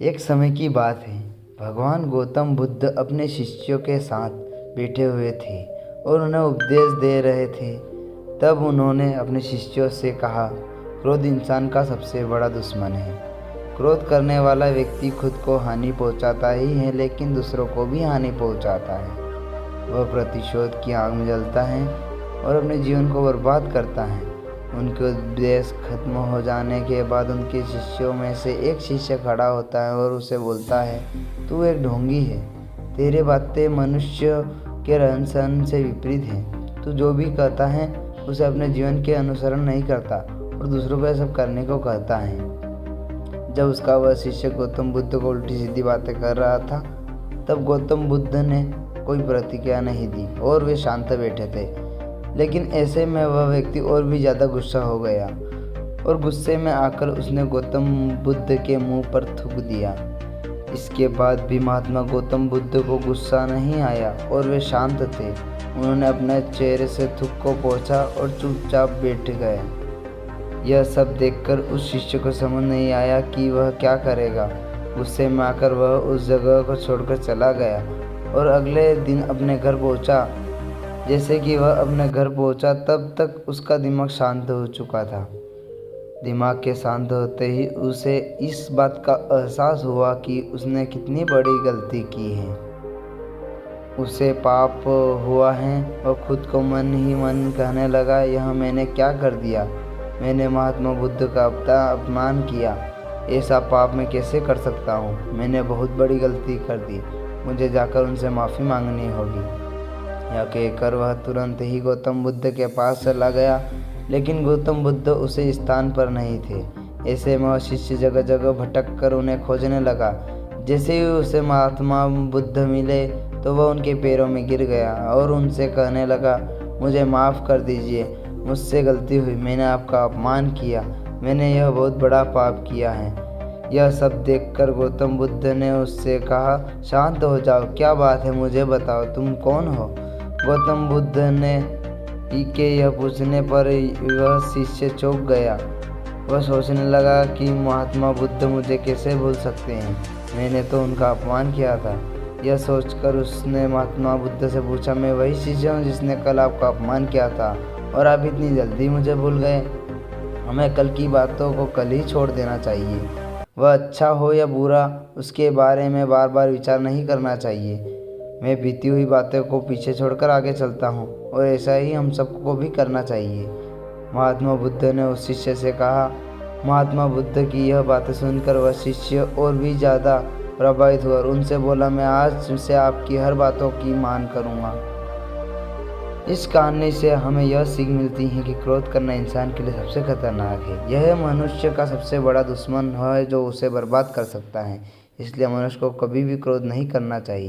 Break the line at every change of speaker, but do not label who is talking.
एक समय की बात है। भगवान गौतम बुद्ध अपने शिष्यों के साथ बैठे हुए थे और उन्हें उपदेश दे रहे थे। तब उन्होंने अपने शिष्यों से कहा, क्रोध इंसान का सबसे बड़ा दुश्मन है। क्रोध करने वाला व्यक्ति खुद को हानि पहुंचाता ही है, लेकिन दूसरों को भी हानि पहुंचाता है। वह प्रतिशोध की आग में जलता है और अपने जीवन को बर्बाद करता है। उनके उपदेश खत्म हो जाने के बाद उनके शिष्यों में से एक शिष्य खड़ा होता है और उसे बोलता है, तू एक ढोंगी है। तेरे बातें मनुष्य के रहन सहन से विपरीत हैं। तू जो भी कहता है उसे अपने जीवन के अनुसरण नहीं करता और दूसरों को यह सब करने को कहता है। जब उसका वह शिष्य गौतम बुद्ध को उल्टी सीधी बातें कर रहा था, तब गौतम बुद्ध ने कोई प्रतिक्रिया नहीं दी और वे शांत बैठे थे। लेकिन ऐसे में वह व्यक्ति और भी ज़्यादा गुस्सा हो गया और गुस्से में आकर उसने गौतम बुद्ध के मुंह पर थूक दिया। इसके बाद भी महात्मा गौतम बुद्ध को गुस्सा नहीं आया और वे शांत थे। उन्होंने अपने चेहरे से थूक को पोंछा और चुपचाप बैठ गए। यह सब देखकर उस शिष्य को समझ नहीं आया कि वह क्या करेगा। गुस्से में आकर वह उस जगह को छोड़कर चला गया और अगले दिन अपने घर पहुंचा। जैसे कि वह अपने घर पहुंचा, तब तक उसका दिमाग शांत हो चुका था। दिमाग के शांत होते ही उसे इस बात का एहसास हुआ कि उसने कितनी बड़ी गलती की है। उसे पाप हुआ है और खुद को मन ही मन कहने लगा, यह मैंने क्या कर दिया। मैंने महात्मा बुद्ध का अपमान किया। ऐसा पाप मैं कैसे कर सकता हूँ। मैंने बहुत बड़ी गलती कर दी। मुझे जाकर उनसे माफ़ी मांगनी होगी। यह कहकर वह तुरंत ही गौतम बुद्ध के पास चला गया, लेकिन गौतम बुद्ध उसे स्थान पर नहीं थे। ऐसे में वह शिष्य जगह जगह भटक कर उन्हें खोजने लगा। जैसे ही उसे महात्मा बुद्ध मिले तो वह उनके पैरों में गिर गया और उनसे कहने लगा, मुझे माफ़ कर दीजिए, मुझसे गलती हुई। मैंने आपका अपमान किया। मैंने यह बहुत बड़ा पाप किया है। यह सब देखकर गौतम बुद्ध ने उससे कहा, शांत हो जाओ, क्या बात है, मुझे बताओ, तुम कौन हो। गौतम बुद्ध ने के यह पूछने पर वह शिष्य चौंक गया। वह सोचने लगा कि महात्मा बुद्ध मुझे कैसे भूल सकते हैं। मैंने तो उनका अपमान किया था। यह सोचकर उसने महात्मा बुद्ध से पूछा, मैं वही शिष्य हूँ जिसने कल आपका अपमान किया था और आप इतनी जल्दी मुझे भूल गए। हमें कल की बातों को कल ही छोड़ देना चाहिए। वह अच्छा हो या बुरा, उसके बारे में बार बार विचार नहीं करना चाहिए। मैं बीती हुई बातों को पीछे छोड़कर आगे चलता हूँ और ऐसा ही हम सबको भी करना चाहिए। महात्मा बुद्ध ने उस शिष्य से कहा। महात्मा बुद्ध की यह बातें सुनकर वह शिष्य और भी ज़्यादा प्रभावित हुआ और उनसे बोला, मैं आज से आपकी हर बातों की मान करूँगा। इस कहानी से हमें यह सीख मिलती है कि क्रोध करना इंसान के लिए सबसे खतरनाक है। यह मनुष्य का सबसे बड़ा दुश्मन है जो उसे बर्बाद कर सकता है। इसलिए मनुष्य को कभी भी क्रोध नहीं करना चाहिए।